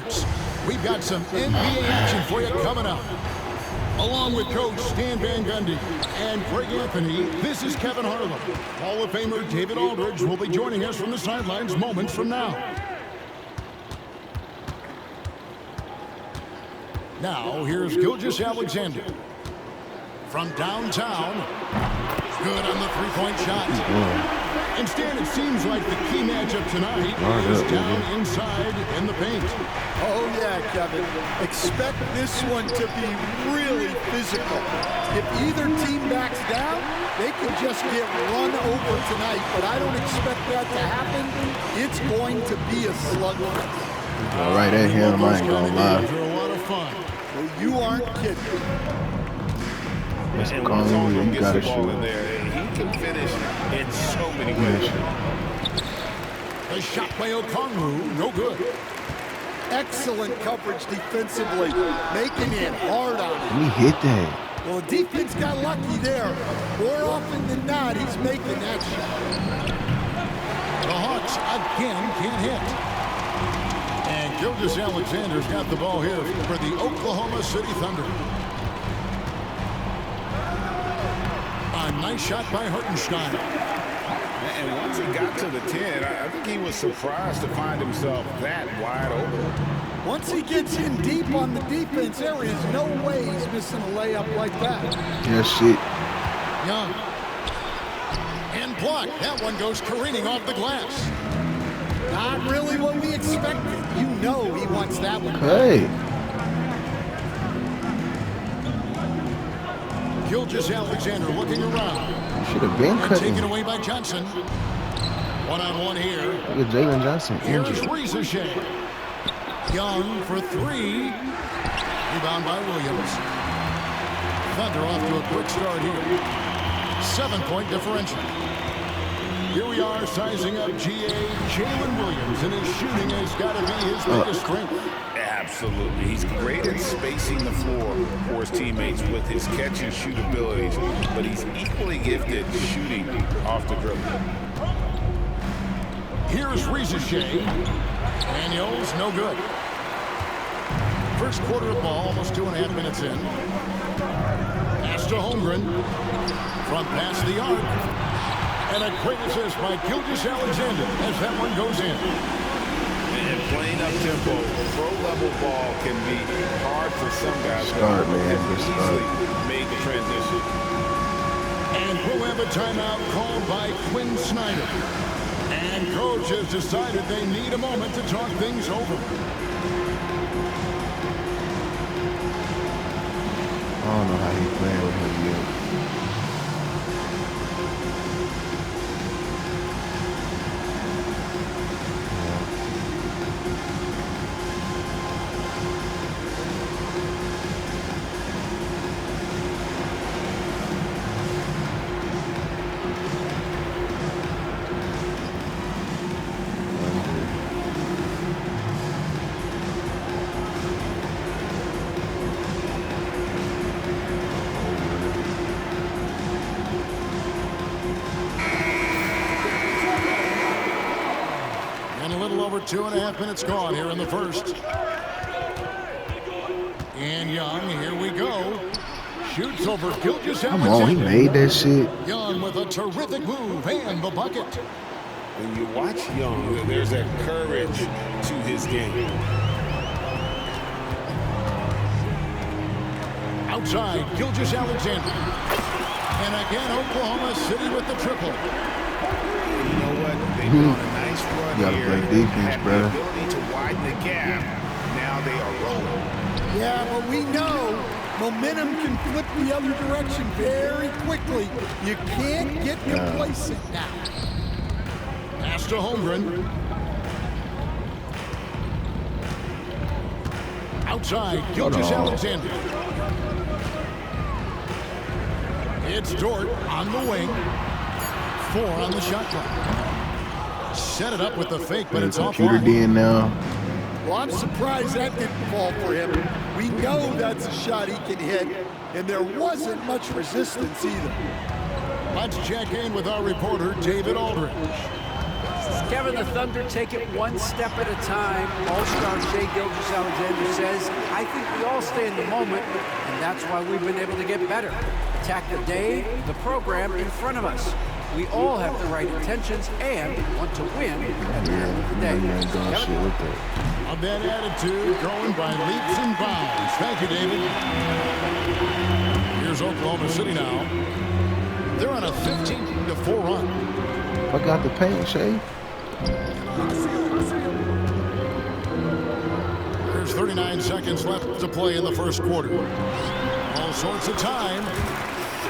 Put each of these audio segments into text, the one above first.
sports. We've got some NBA action for you coming up. Along with Coach Stan Van Gundy and Greg Anthony, this is Kevin Harlan. Hall of Famer David Aldridge will be joining us from the sidelines moments from now. Now, here's Gilgeous-Alexander. From downtown, good on the three-point shot. And Stan, it seems like the key matchup tonight is down inside in the paint. Oh yeah, Kevin. Expect this one to be really physical. If either team backs down, they could just get run over tonight, but I don't expect that to happen. It's going to be a slugfest. All right at him, I ain't gonna lie. A lot of fun. Well, you aren't kidding. That's a call, you gotta shoot. He can finish in so many ways. The shot by Okongwu, no good. Excellent coverage defensively, making it hard on him. We hit that. Well, defense got lucky there. More often than not, he's making that shot. The Hawks again can't hit. And Gilgeous-Alexander's got the ball here for the Oklahoma City Thunder. A nice shot by Hartenstein. And once he got to the 10, I think he was surprised to find himself that wide open. Once he gets in deep on the defense, there is no way he's missing a layup like that. Yeah, shit. Young. And blocked. That one goes careening off the glass. Not really what we expected. You know he wants that one. Hey. Gilgeous-Alexander looking around. Should have been And cutting. taken away by Johnson. One-on-one here. Look at Jalen Johnson Here's injured. Riza. Young for three. Rebound by Williams. Thunder off to a quick start here. 7-point differential. Here we are sizing up GA Jalen Williams, and his shooting has got to be his biggest strength. Absolutely. He's great at spacing the floor for his teammates with his catch and shoot abilities, but he's equally gifted shooting off the dribble. Here's Riza. Daniels, no good. First quarter of ball, almost 2.5 minutes in. Pass to Holmgren. Front pass the arc. And a great assist by Gilgeous-Alexander as that one goes in. And playing up tempo, pro-level ball can be hard for some guys. Start, man. Just Start. made the transition. And we'll have a timeout called by Quinn Snyder. And coach has decided they need a moment to talk things over. I don't know how he's playing with him yet. Over 2.5 minutes gone here in the first. And Young, here we go. Shoots over Gilgeous-Alexander. Come on, he made that shit. Young with a terrific move and the bucket. When you watch Young, there's that courage to his game. Outside, Gilgeous-Alexander. And again, Oklahoma City with the triple. You know what? They've been on a nice run You gotta here. play defense, Have brother. the ability to widen the gap. Now they are rolling. Yeah, but we know momentum can flip the other direction very quickly. You can't get complacent now. Pass to Holmgren. Outside, Gilgeous-Alexander. It's Dort on the wing. 4 on the shot clock. Set it up with the fake, but it's off. Computer in now. Well, I'm surprised that didn't fall for him. We know that's a shot he can hit, and there wasn't much resistance either. Let's check in with our reporter, David Aldridge. Kevin, the Thunder take it one step at a time. All-star Shai Gilgeous-Alexander says, I think we all stay in the moment, and that's why we've been able to get better. Attack the day, the program in front of us. We all have the right intentions and want to win at the end of the day. A bad attitude going by leaps and bounds. Thank you, David. Here's Oklahoma City now. They're on a 15-4 run. I got the paint, Shay. There's 39 seconds left to play in the first quarter. All sorts of time.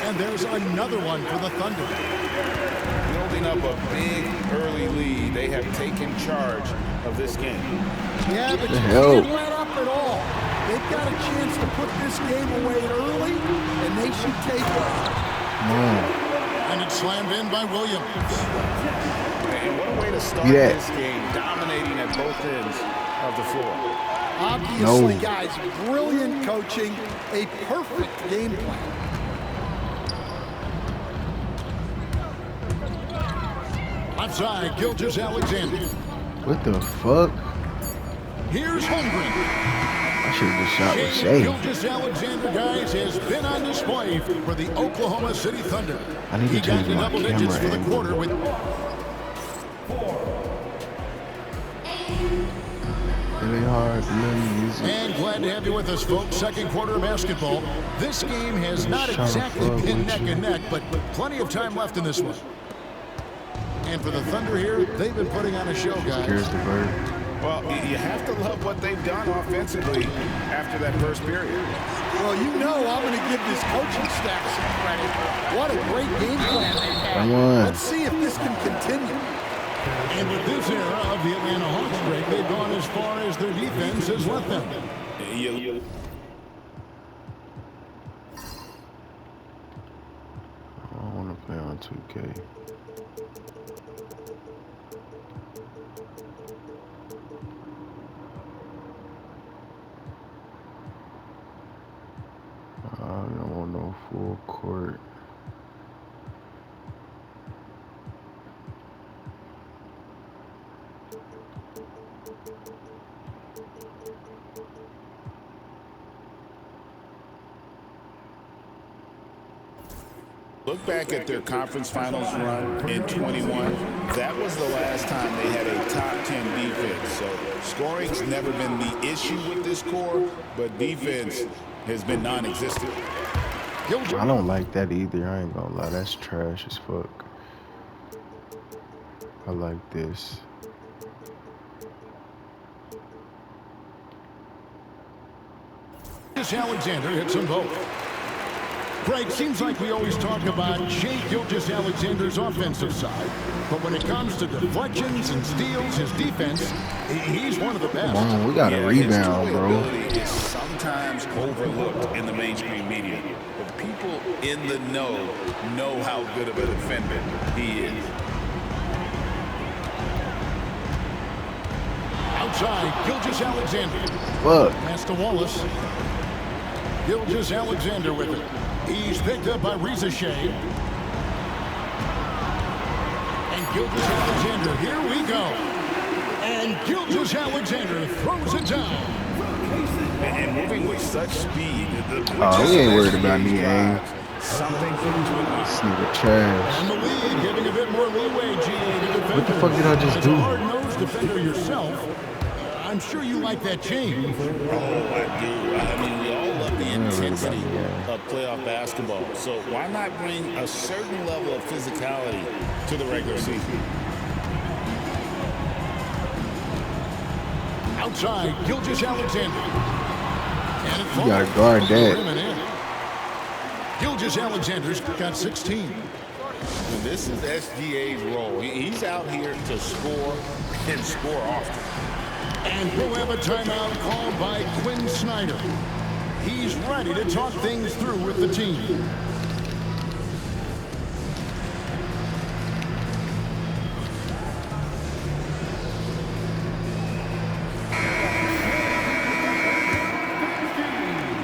And there's another one for the Thunder. Building up a big early lead, they have taken charge of this game. Yeah, but you can't let up at all. They've got a chance to put this game away early, and they should take it. And it's slammed in by Williams. And what a way to start this game, dominating at both ends of the floor. Obviously, guys, brilliant coaching, a perfect game plan. Outside, Gilgeous-Alexander. What the fuck? Here's Holmgren. I should have just shot with Shai. Gilgeous-Alexander, guys, has been on display for the Oklahoma City Thunder. I need to change my double digits for the camera quarter with really hard, really easy. And glad to have you with us, folks. Second quarter of basketball. This game has not exactly been neck and neck, but plenty of time left in this one. And for the Thunder here, they've been putting on a show, guys. Here's the bird. Well, you have to love what they've done offensively after that first period. Well, you know I'm going to give this coaching staff some credit. What a great game plan they've had. Come on. Let's see if this can continue. And with this era of the Atlanta Hawks break, they've gone as far as their defense has let them. I want to play on 2K. I don't want no full court. Look back at their conference finals run in 21. That was the last time they had a top 10 defense. So scoring's never been the issue with this core, but defense has been non-existent. I don't like that either. I ain't gonna lie. That's trash as fuck. I like this. Alexander hits them both. Greg, seems like we always talk about Shai Gilgeous-Alexander's offensive side, but when it comes to deflections and steals, his defense, he's one of the best. Come on, we got a rebound, his bro. ability is sometimes overlooked in the mainstream media, but people in the know how good of a defender he is. Outside, Gilgeous-Alexander. Fuck. Pass to Wallace. Gilgeous-Alexander with it. He's picked up by Reza Shai. And Gilgeous-Alexander, here we go. And Gilgeous-Alexander throws it down. And moving with such speed. Oh, we ain't worried about me, man. Something for him to admire. This nigga trash. And the lead, giving a bit more leeway, GA, to defenders. What the fuck did I just As do? a hard-nosed defender yourself, I'm sure you like that change. Oh, I do. I mean, we all love the intensity of playoff basketball. So why not bring a certain level of physicality to the regular season? Outside, Gilgeous-Alexander. And it You gotta guard that. Gilgeous-Alexander's got 16. And this is SGA's role. He's out here to score and score often. And we'll have a timeout called by Quinn Snyder. He's ready to talk things through with the team.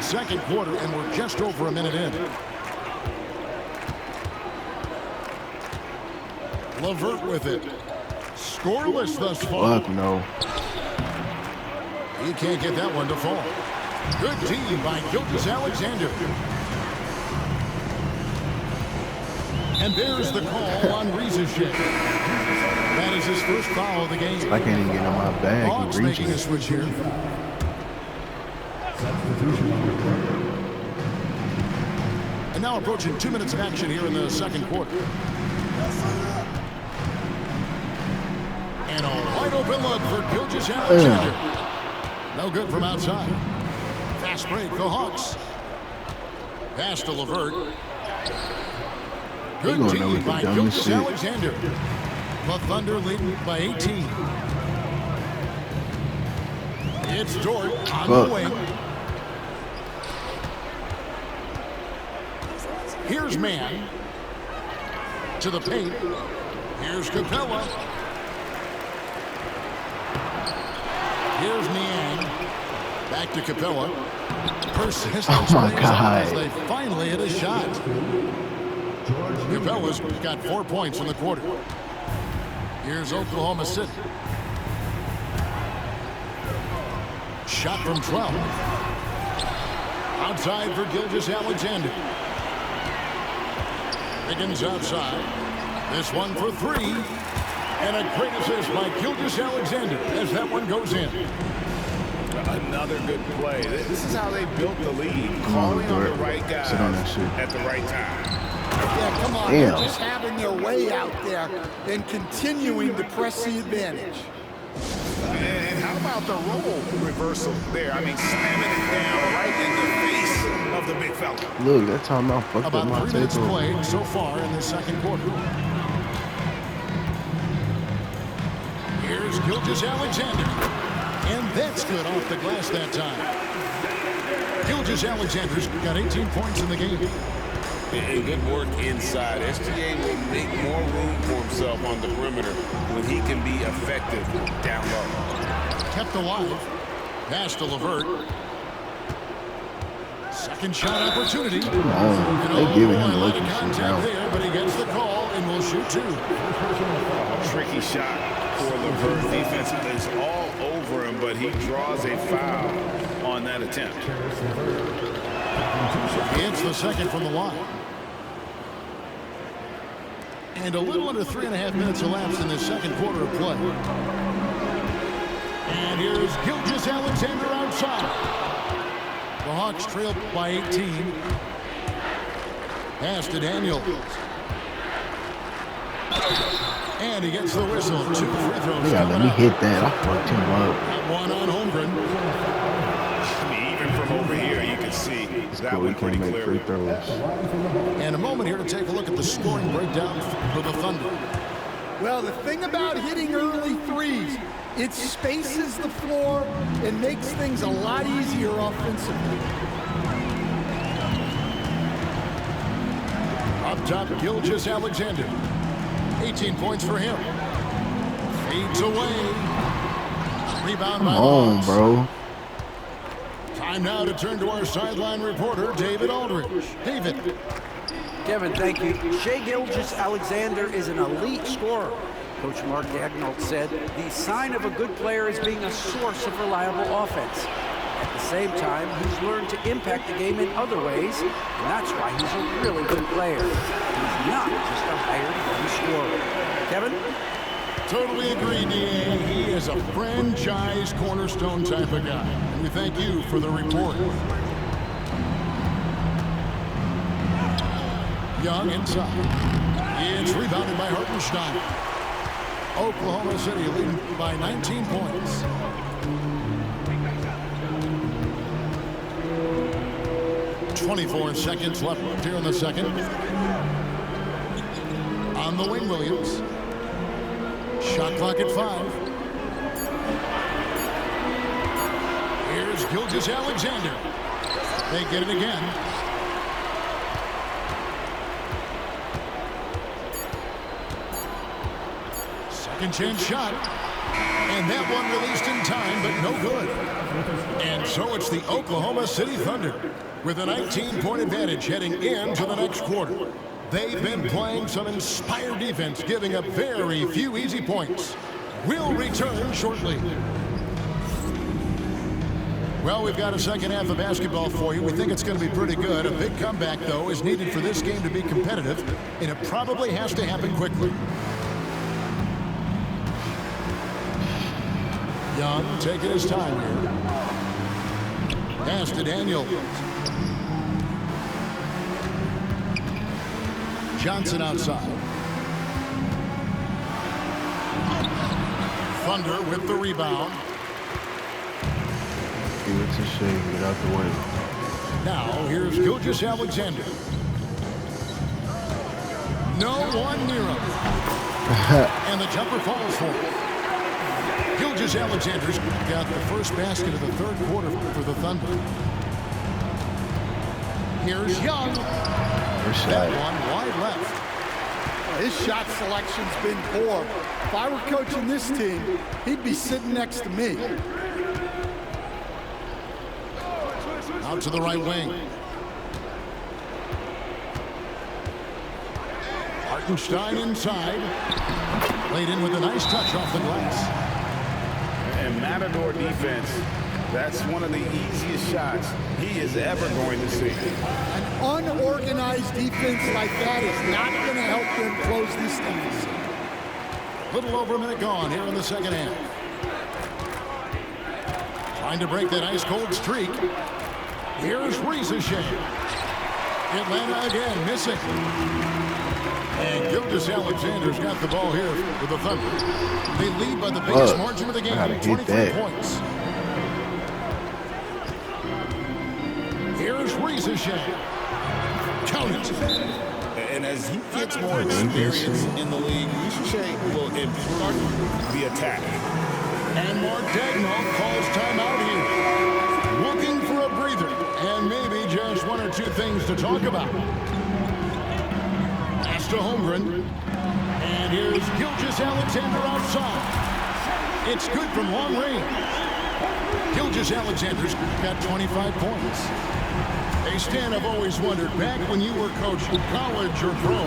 Second quarter, and we're just over a minute in. LeVert with it. scoreless thus far. Fuck no. He can't get that one to fall. Good team by Gilgeous Alexander. And there's the call on Rizacek. That is his first foul of the game. I can't even get on my bag. Hawks making a switch here. And now approaching 2 minutes of action here in the second quarter. And a wide open look for Gilgeous Alexander. No good from outside. Fast break, the Hawks. Pass to LeVert. Good team by Gilgeous Alexander. The Thunder leading by 18. It's Dort on the wing. Here's Mann. To the paint. Here's Capella. Here's Niang. Back to Capella. Persistence oh my God. as they finally hit a shot. Capella's got 4 points in the quarter. Here's Oklahoma City. Shot from 12. Outside for Gilgeous Alexander. Higgins outside. This one for 3. And a great assist by Gilgeous Alexander as that one goes in. Another good play. This is how they built the lead. Calling on the right guys at the right time. Yeah, come on. Damn. They're just having their way out there and continuing to press the advantage. And how about the role reversal there? I mean, slamming it down right in the face of the big fella. Look, that time I fucked up About my 3 minutes table. played so far in the second quarter. Here's Gilgeous Alexander. And that's good off the glass that time. Gilgeous Alexander's got 18 points in the game. And good work inside. SGA will make more room for himself on the perimeter when he can be effective down low. Kept alive. Pass to LeVert. Second shot opportunity. They're giving him lucky shit now. There, but he gets the call and will shoot 2. Tricky shot for LeVert. Defense is all over him, but he draws a foul on that attempt. He hits the second from the line. And a little under 3.5 minutes elapsed in the second quarter of play. And here's Gilgeous Alexander outside. The Hawks trail by 18. Pass to Daniel. And he gets the whistle. 2 free throws. Yeah, let me hit that. I fucked him up. That one on Holmgren. I mean, even from over here, you can see that one pretty make free clearly. throws. And a moment here to take a look at the scoring breakdown for the Thunder. Well, the thing about hitting early threes, it spaces the floor and makes things a lot easier offensively. Up top, Gilgeous Alexander. 18 points for him. Fades away. Rebound by Come on, Hawks. bro. Time now to turn to our sideline reporter, David Aldridge. David. Kevin, thank you. Sga Gilgeous Alexander is an elite scorer. Coach Mark Daigneault said the sign of a good player is being a source of reliable offense. At the same time, he's learned to impact the game in other ways, and that's why he's a really good player. He's not just a hired gun scorer. Kevin? Totally agree, D.A. He is a franchise cornerstone type of guy. And we thank you for the report. Young inside. It's rebounded by Hartenstein. Oklahoma City leading by 19 points. .24 seconds left here in the second. On the wing, Williams. Shot clock at 5. Here's Gilgeous Alexander. They get it again. Second chance shot. And that one released in time, but no good. And so it's the Oklahoma City Thunder with a 19-point advantage heading into the next quarter. They've been playing some inspired defense, giving up very few easy points. We'll return shortly. Well, we've got a second half of basketball for you. We think it's going to be pretty good. A big comeback, though, is needed for this game to be competitive, and it probably has to happen quickly. Young taking his time here. Pass to Daniels. Johnson outside. Thunder with the rebound. It's a shame. Get out the way. Now, here's Gilgeous-Alexander. No one near him. And the jumper falls for him. Gilgeous-Alexander's got the first basket of the third quarter for the Thunder. Here's Young. That one wide left. His shot selection's been poor. If I were coaching this team, he'd be sitting next to me. Out to the right wing. Hartenstein inside. Laid in with a nice touch off the glass. And Matador defense, that's one of the easiest shots he is ever going to see. An unorganized defense like that is not going to help them close this deficit. Little over a minute gone here in the second half. Trying to break that ice-cold streak. Here's Riesesheim. Atlanta again missing. And Gilgeous-Alexander's got the ball here with the Thunder. They lead by the biggest margin of the game, 23 points. Here's Riesesheim. Count it. And as he gets more experience in the league, Riesesheim will improve the attack. And Mark Daigneault calls timeout here. Looking for a breather and maybe just one or two things to talk about. Pass to Holmgren. And here's Gilgeous-Alexander outside. It's good from long range. Gilgeous-Alexander's got 25 points. Hey, Stan, I've always wondered, back when you were coaching college or pro,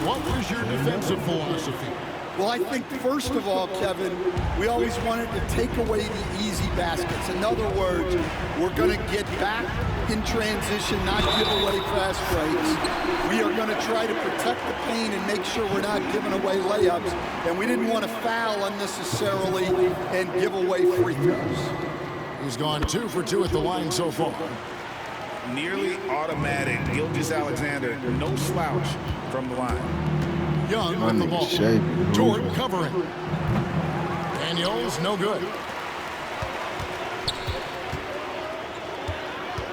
what was your defensive philosophy? Well, I think first of all, Kevin, we always wanted to take away the easy baskets. In other words, we're going to get back in transition, not give away fast breaks. We are going to try to protect the paint and make sure we're not giving away layups. And we didn't want to foul unnecessarily and give away free throws. He's gone 2 for 2 at the line so far. Nearly automatic. Gilgeous-Alexander, no slouch from the line. Young with the ball. Jordan covering. Daniels, no good.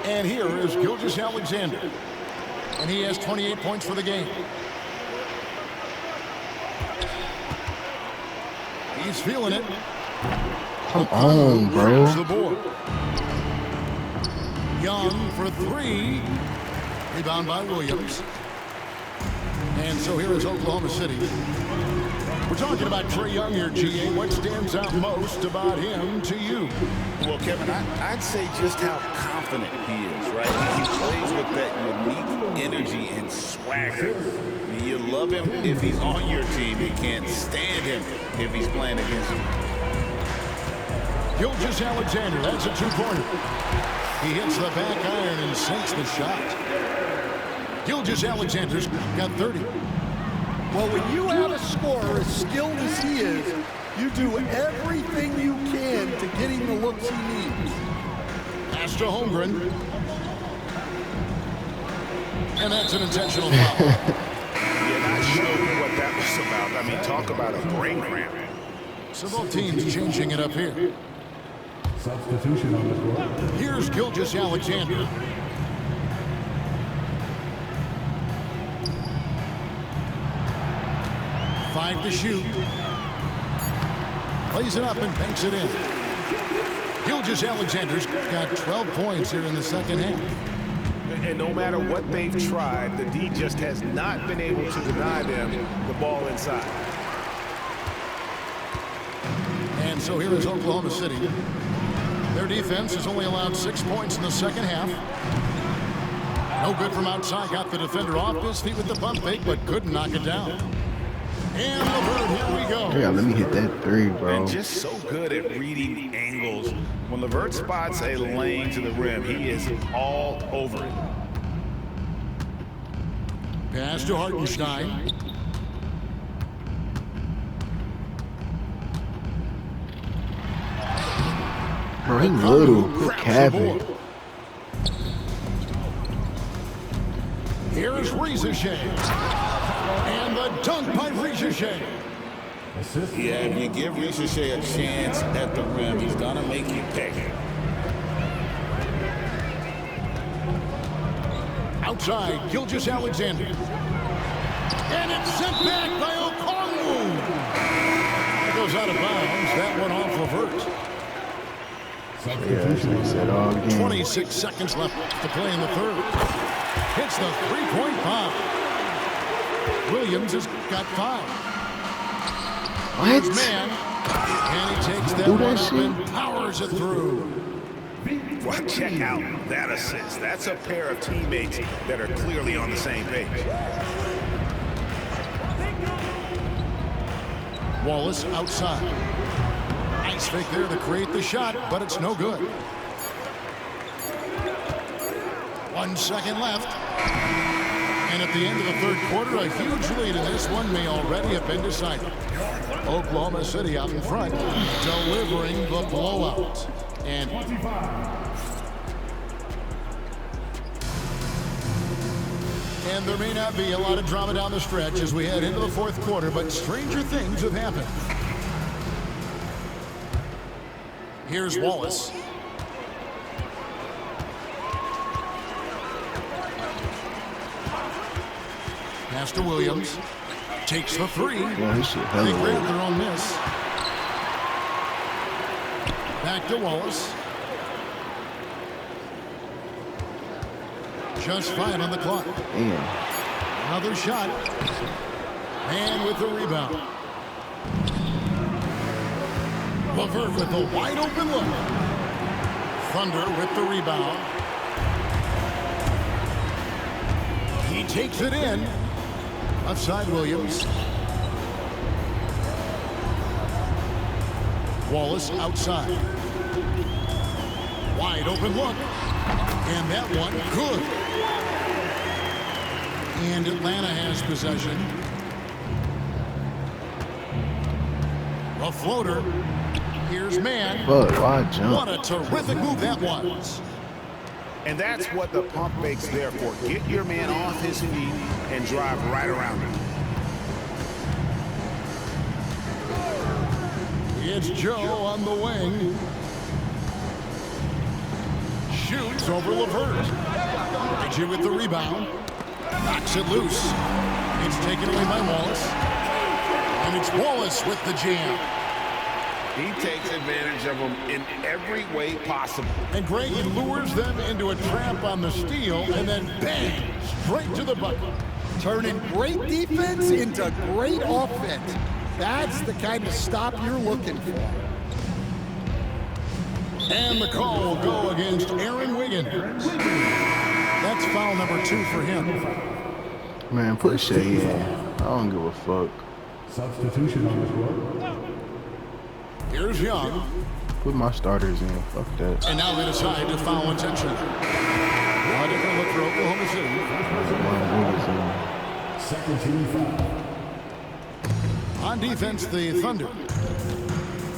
And here is Gilgeous-Alexander. And he has 28 points for the game. He's feeling it. Come on, bro. The board. Young for 3. Rebound by Williams. And so here is Oklahoma City. We're talking about Trae Young here, GA. What stands out most about him to you? Well, Kevin, I'd say just how confident he is, right? He plays with that unique energy and swagger. You love him if he's on your team. You can't stand him if he's playing against you. Gilgeous-Alexander, that's a two-pointer. He hits the back iron and sinks the shot. Gilgeous-Alexander's got 30. Well, when you have a scorer as skilled as he is, you do everything you can to get him the looks he needs. Pass to Holmgren. And that's an intentional foul. Yeah, not sure what that was about. I mean, talk about a brain cramp. So both teams changing it up here. Substitution on the floor. Here's Gilgeous-Alexander. Five to shoot. Plays it up and banks it in. Gilgeous-Alexander's got 12 points here in the second half. And no matter what they've tried, the D just has not been able to deny them the ball inside. And so here is Oklahoma City. Their defense has only allowed 6 points in the second half. No good from outside. Got the defender off his feet with the pump fake, but couldn't knock it down. And LeVert, here we go. Yeah, let me hit that three, bro. And just so good at reading angles. When LeVert spots a lane to the rim, he is all over it. Pass to Hartenstein. Bro, he little. Good Grabs the cabin. board. Here's Ricochet. And the dunk by Ricochet. Yeah, if you give Ricochet a chance at the rim, he's going to make you pay. Outside, Gilgeous-Alexander. And it's sent back by Okongwu. It goes out of bounds. That one off LeVert. Yeah, that's what he said all game. 26 seconds left to play in the third. Hits the three-point bomb. Williams has got 5. What? Man, and he takes that Do one that up shit? and powers it through. Well, check out that assist. That's a pair of teammates that are clearly on the same page. Wallace outside. Nice fake there to create the shot, but it's no good. 1 second left. And at the end of the third quarter, a huge lead in this one may already have been decided. Oklahoma City out in front, delivering the blowout. And there may not be a lot of drama down the stretch as we head into the fourth quarter, but stranger things have happened. Here's Wallace. Pass to Williams. Takes the three. Yeah, he should They hella grab wait. their own miss. Back to Wallace. Just 5 on the clock. Damn. Another shot. And with the rebound. LeVert with the wide open look. Thunder with the rebound. He takes it in. Outside Williams. Wallace outside. Wide open look. And that one good. And Atlanta has possession. A floater. Here's man. But why jump? What a terrific move that was. And that's what the pump fake's there for. Get your man off his feet and drive right around him. It's Joe on the wing. Shoots over LeVert. Reggie with the rebound. Knocks it loose. It's taken away by Wallace. And it's Wallace with the jam. He takes advantage of them in every way possible. And Gray lures them into a trap on the steal and then bang, straight to the bucket. Turning great defense into great offense. That's the kind of stop you're looking for. And the call will go against Aaron Wiggins. That's foul number 2 for him. Man, put Shea in. I don't give a fuck. Substitution on the court. Here's Young. Put my starters in. Fuck that. And now they decide to foul intentionally. Why did they look for Oklahoma City? Second team foul. On defense, the Thunder.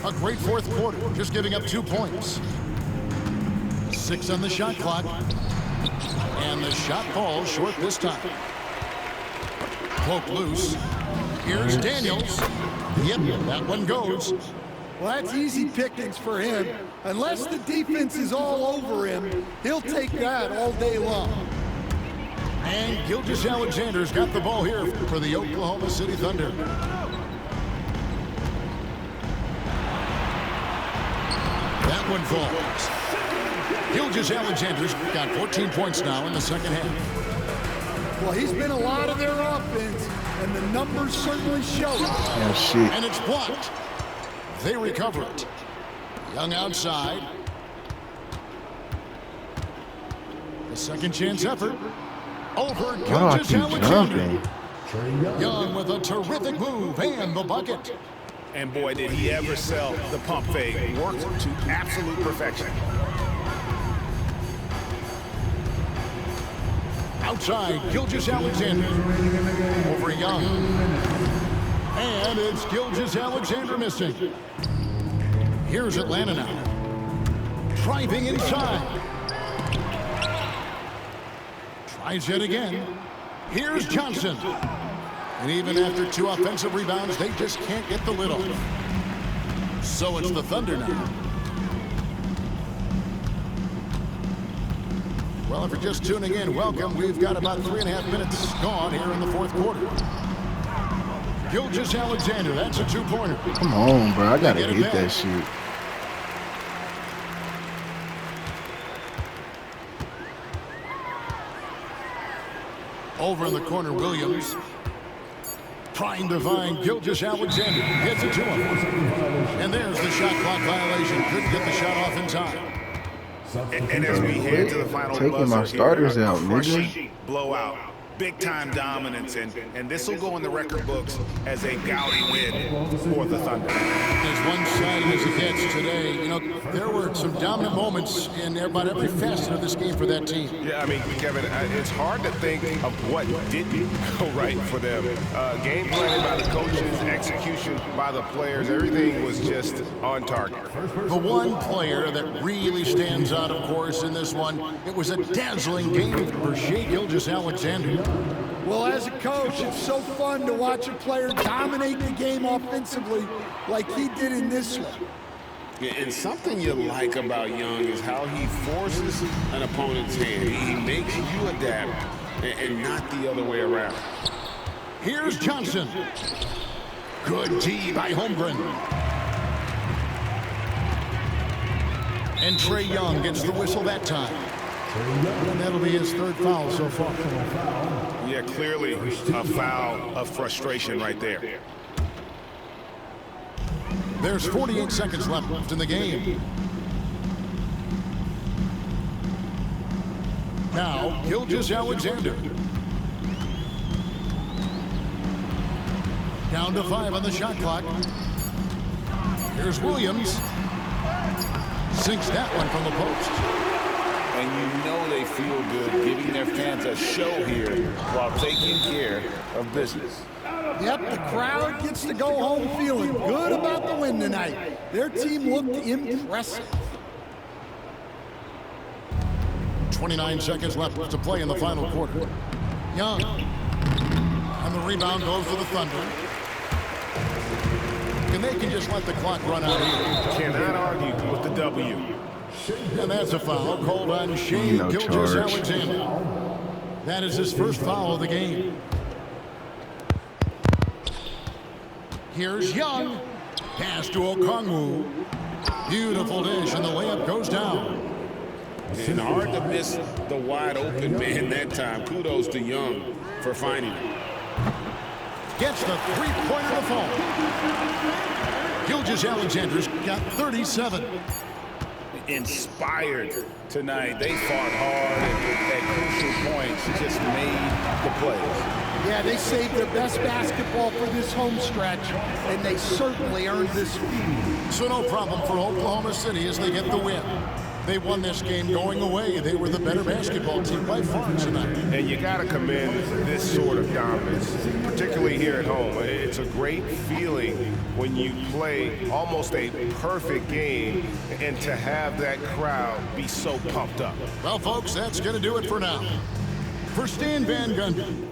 A great fourth quarter, just giving up 2 points. 6 on the shot clock. And the shot falls short this time. Cloak loose. Here's Daniels. Yep, that one goes. Well, that's easy pickings for him. Unless the defense is all over him, he'll take that all day long. And Gilgeous-Alexander's got the ball here for the Oklahoma City Thunder. That one falls. Gilgeous-Alexander's got 14 points now in the second half. Well, he's been a lot of their offense, and the numbers certainly show it. Yeah, shit. And it's blocked. They recover it. Young outside. The second chance effort. Over Why do I keep Gilgeous-Alexander. jumping? Young with a terrific move and the bucket. And boy, did he ever sell the pump fake. Worked to absolute perfection. Outside, Gilgeous-Alexander over Young. And it's Gilgeous-Alexander missing. Here's Atlanta now. Driving inside. Tries it again. Here's Johnson. And even after 2 offensive rebounds, they just can't get the lid off. So it's the Thunder now. Well, if you're just tuning in, welcome. We've got about 3.5 minutes gone here in the fourth quarter. Gilgeous-Alexander, that's a 2-pointer. Come on, bro. I got to hit that shit. Over in the corner, Williams. Trying to find Gilgeous-Alexander. Gets it to him. And there's the shot clock violation. Couldn't get the shot off in time. And as we head to the final taking my starters out, nigga. Blowout. Big time dominance, and this will go in the record books as a gaudy win for the Thunder. As one-sided as it gets today, you know, there were some dominant moments in about every facet of this game for that team. Yeah, I mean, Kevin, it's hard to think of what didn't go right for them. Game planning by the coaches, execution by the players, everything was just on target. The one player that really stands out, of course, in this one, it was a dazzling game for Sga Gilgeous-Alexander. Well, as a coach, it's so fun to watch a player dominate the game offensively like he did in this one. Yeah, and something you like about Young is how he forces an opponent's hand. He makes you adapt and not the other way around. Here's Johnson. Good D by Holmgren. And Trae Young gets the whistle that time. And that'll be his 3rd foul so far. Yeah, clearly a foul of frustration right there. There's 48 seconds left in the game. Now, Gilgeous-Alexander. Down to 5 on the shot clock. Here's Williams. Sinks that one from the post. And you know they feel good giving their fans a show here while taking care of business. Yep, the crowd gets to go home feeling good about the win tonight. Their team looked impressive. 29 seconds left to play in the final quarter. Young. And the rebound goes to the Thunder. And they can just let the clock run out here. Cannot argue with the W. And that's a foul called on Sga Gilgeous-Alexander. That is his first foul of the game. Here's Young. Pass to Okongwu. Beautiful dish, and the layup goes down. And hard to miss the wide open man that time. Kudos to Young for finding it. Gets the 3-pointer to fall. Gilgeous-Alexander's got 37. Inspired tonight. They fought hard at crucial points, just made the plays. Yeah, they saved their best basketball for this home stretch, and they certainly earned this feed. So no problem for Oklahoma City as they get the win. They won this game going away. They were the better basketball team by far tonight. And you got to commend this sort of dominance, particularly here at home. It's a great feeling when you play almost a perfect game and to have that crowd be so pumped up. Well, folks, that's going to do it for now. For Stan Van Gundy,